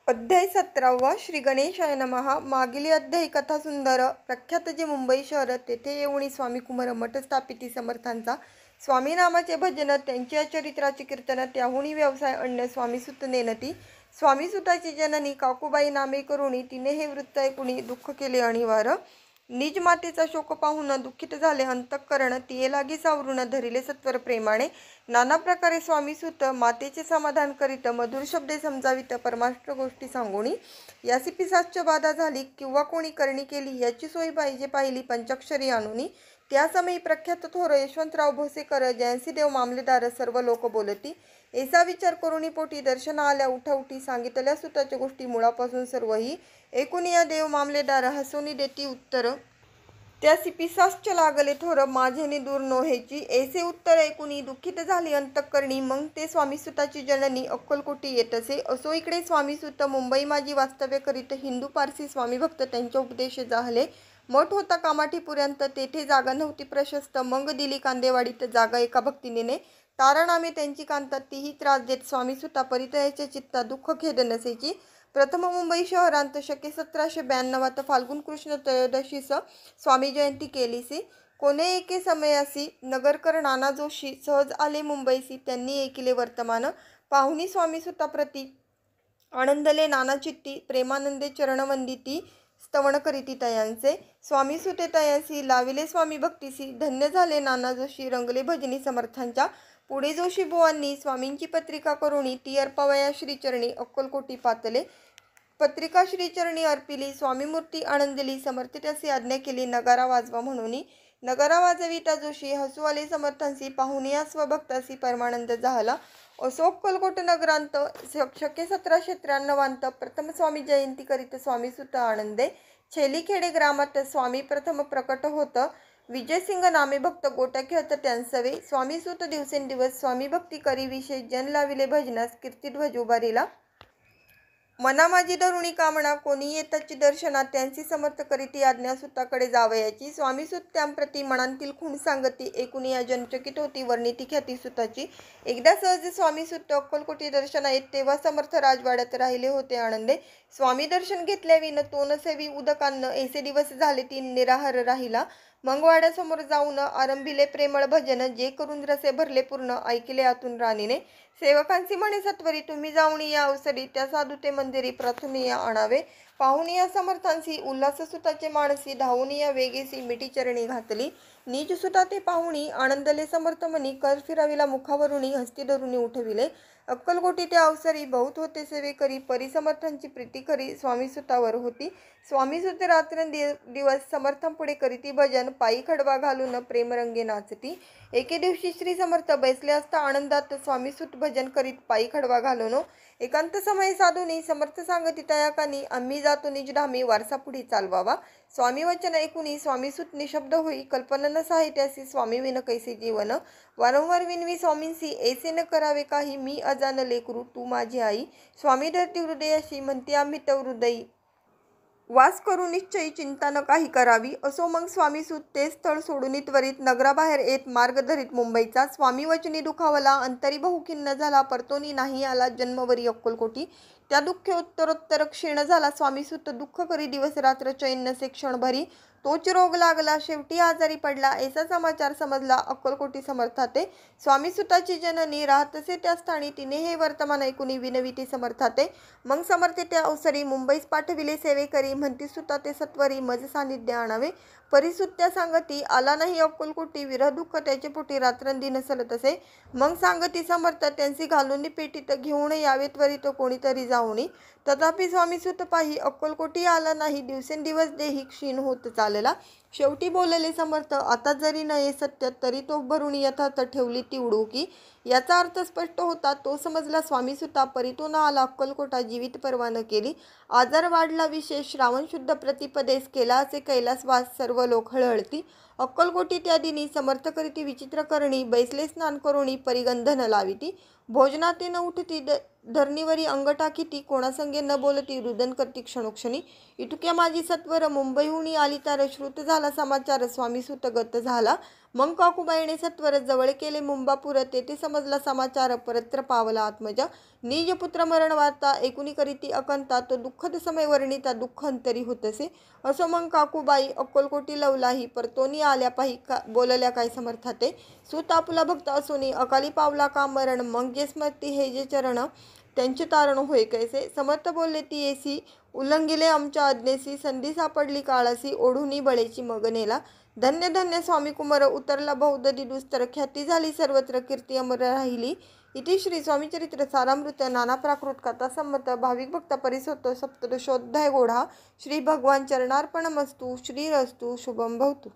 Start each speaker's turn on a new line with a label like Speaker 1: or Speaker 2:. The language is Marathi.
Speaker 1: अध्याय 17 श्री गणेशाय नमः। मागील अध्यायी कथा सुंदर प्रख्यात जे मुंबई शहर तेथे येऊन स्वामी कुमार मठ स्थापिती समर्थांचा स्वामी नामाचे भजन त्यांच्या चरित्राचे कीर्तन त्याहुनी व्यवसाय अण्ण स्वामीसुत नेनती स्वामीसुताची जननी काकूबाई नामे करुणी तिने हे वृत्त ऐकुनी दुःख केले अनिवार्य। निज मातेचा शोक पाहून दुःखित झाले अंतःकरण तिये लागी सावरून धरिले सत्वर प्रेमाने नाना प्रकारे स्वामीसुत मातेचे समाधान करीत मधुर शब्दे समजावित परमाष्ट गोष्टी सांगोनी यासी पिसाच्य बाधा झाली किंवा कोणी करणी केली याची सोय पाहिजे पाहिली पंचाक्षरी आणुनी त्या समयी प्रख्यात थोर यशवंतराव भोसेकर जयंसी देव मामलेदार सर्व लोक बोलती ऐसा विचार करुणी पोटी दर्शन आल्या उठाउठी सांगितल्या सुताच्या गोष्टी मुळापासून सर्वही ऐकून या देव मामलेदार हसोनी देती उत्तर त्यासी पिसाश्च लागले थोर माझेने दूर नोहेची ऐसे उत्तर ऐकुनी दुःखित झाली अंतःकरणी मग ते स्वामीसुताची जननी अक्कलकोटी येतसे असो इकडे स्वामीसुत मुंबई माझी वास्तव्य करीत हिंदू पारसी स्वामी भक्त त्यांच्या उपदेश जाहले मठ होता कामाठीपुर्यंत तेथे जागा नव्हती प्रशस्त मग दिली कांदेवाडीत जागा एका भक्तिनीने तारण आम्ही त्यांची कांतात तीही त्रास देत स्वामीसुता परितयाच्या चित्ता दुःख खेद नसेची प्रथम मुंबई शहरांत शके 1792 फाल्गुन कृष्ण त्रयोदशीस स्वामी जयंती केलीसी कोणे एके समयासी नगरकर नाना जोशी सहज आले मुंबईसी त्यांनी ऐकिले वर्तमान पाहुणी स्वामीसुता प्रती आनंदले नाना चित्ती प्रेमानंदे चरणवंदिती स्तवन करीती तयांचे स्वामीसुते तयांसी लाविले स्वामी भक्तीसी धन्य झाले नाना जोशी रंगले भजनी समर्थांच्या पुढे जोशी बुवांनी स्वामींची पत्रिका करुणी ती अर्पावया श्रीचरणी अक्कलकोटी पातले पत्रिका श्रीचरणी अर्पिली स्वामी मूर्ती आनंदली समर्थ त्यासी आज्ञा केली नगारा वाजवा म्हणून नगारा वाजविता जोशी हसू आले समर्थांसी पाहुनिया स्वभक्तासी परमानंद झाला असो अक्कलकोट नगरांत शके 1793 प्रथम स्वामी जयंती करीत स्वामीसुत आनंदे छेलीखेडे ग्रामात स्वामी प्रथम प्रकट होत विजयसिंग नामे भक्त गोटा खेळत त्यांसवे स्वामीसुत दिवसेंदिवस स्वामी भक्ती करी विशेष जन लाविले भजनास कीर्तिध्वज उभारिला मना माझी धरुणी कामना कोणी येताची दर्शना त्यांची समर्थ करीती आज्ञा सुताकडे जावयाची स्वामीसुत त्यांप्रती मनांतील खूण सांगती एकूण या जनचकित होती वर्णिती ख्याती सुताची एकदा सहज स्वामीसुत अक्कलकोटी दर्शना येत तेव्हा समर्थ राजवाड्यात राहिले होते आनंदे स्वामी दर्शन घेतल्याविन तो नसेवी उदकान्न ऐसे दिवस झाले ती निराहार राहिला मग वाड्यासमोर जाऊन आरंभिले प्रेमळ भजन जे करून रसे भरले पूर्ण ऐकले आतून राणीने सेवकांची म्हणे सत्वरी तुम्ही जाऊन या अवसरी त्या साधुते मंदिरी प्रथम या आणावे पाहून या समर्थांसी उल्हास सुताचे मानसी धावून या वेगेसी मिठी चरणी घातली नीच सुता ते पाहुणी आनंदले समर्थ मनी कर फिराविला मुखावरुणी हस्ती धरुणी उठविले अक्कलकोटी त्या अवसरी बहुत होते सेवेकरी परिसमर्थांची प्रीती करी स्वामीसुतावर होती स्वामीसुते रात्रंदिवस समर्थांपुढे करीती भजन पायी खडवा घालून प्रेमरंगे नाचती एके दिवशी श्री समर्थ बैसले असता आनंदात स्वामीसुत भजन करीत पायी खडवा घालून एकांत समय साधूनी समर्थ सांगती तयाकानी आम्ही जातो निज धामी वारसा पुढे चालवावा स्वामी वचन ऐकुनी स्वामीसुत निशब्द होई कल्पना न साहित्यासी स्वामी विन कैसे जीवन वारंवार विनवी स्वामींसी ऐसे न करावे काही मी अजान लेकरू तू माझी आई स्वामी धरती हृदयाशी म्हणते आम्ही तव हृदयी वास करू निश्चयी चिंता न काही करावी असो मग स्वामीसुत ते स्थळ सोडून त्वरित नगराबाहेर येत मार्ग धरीत मुंबईचा स्वामी वचनी दुखावला अंतरी बहुखिन्न झाला परतोनी नाही आला जन्मवरी अक्कलकोटी त्या दुःखे उत्तरोत्तर क्षीण झाला स्वामीसुत दुःख करी दिवस रात्र चैन नसे क्षणभरी तोच रोग लागला शेवटी आजारी पडला ऐसा समाचार समजला अक्कलकोटी समर्थाते स्वामीसुताची जननी राहतसे त्या स्थानी तिने हे वर्तमान ऐकुनी विनविती समर्थाते मग समर्थे त्या अवसरी मुंबईस पाठविले सेवेकरी म्हणती सुता ते सत्वरी मज सानिध्य आणावे परिसुत्या सांगती आला नाही अक्कलकोटी विरह दुःख त्याचे पोटी रात्रंदिन सलत असे मग सांगती समर्थ त्यांची घालून पेटीत घेऊन यावे त्वरित कोणीतरी जाऊनी तथापि स्वामीसुत पाही अक्कलकोटी आला नाही दिवसेंदिवस देही क्षीण होत चालला शेवटी बोलले समर्थ आता जरी नये सत्य तरी तो भरुणी यथार्थ ठेवली ती उडुकी याचा अर्थ स्पष्ट होता तो समजला स्वामीसुता परितो न आला अक्कलकोटा जीवित परवा न केली आजार वाढला विशेष श्रावण शुद्ध प्रतिपदेस केला असे कैलासवास सर्व लोक हळहळती अक्कलकोटी त्या दिनी समर्थ करीती विचित्र करणी बैसले स्नान करुणी परिगंधन लाविती भोजनाते न उठती धरणीवरी अंग टाकीती कोणासंगे न बोलती रुदन करती क्षणोक्षणी इटुक्या माझी सत्वर मुंबईहून आली तर श्रुत झाला समाचार स्वामीसुत गत झाला मग काकूबाईने सत्वरच जवळ केले मुंबापूर, तेथे समजला समाचार, परत्र पावला आत्मज. निज पुत्र मरण वार्ता ऐकुनी करीती अकंता, तो दुःखद समय वर्णिता दुःख अंतरी होतसे. असो मग काकूबाई अक्कलकोटी लवलाही, परतोनी आल्या पाही बोलल्या काय समर्थाते. सूत आपुला भक्त असोनी अकाली पावला का मरण, मग जे स्मरती हे जे चरण त्यांचे तारण होय कैसे. समर्थ बोलले ती येसी उल्लंघिले आमच्या आज्ञेसी, संधी सापडली काळासी ओढुनी बळेची मग नेला. धन्य धन्य स्वामी कुमार उतरला बहुदधी दुस्तर, ख्याती झाली सर्वत्र कीर्ती अमर राहिली. इति श्री स्वामी चरित्र सारामृत नाना प्राकृत कथा संमत भाविक भक्त परिसोत्त सप्तदशोध्याय गोढा. श्री भगवान चरणार्पणमस्तु. श्रीरस्तु शुभम भवतु.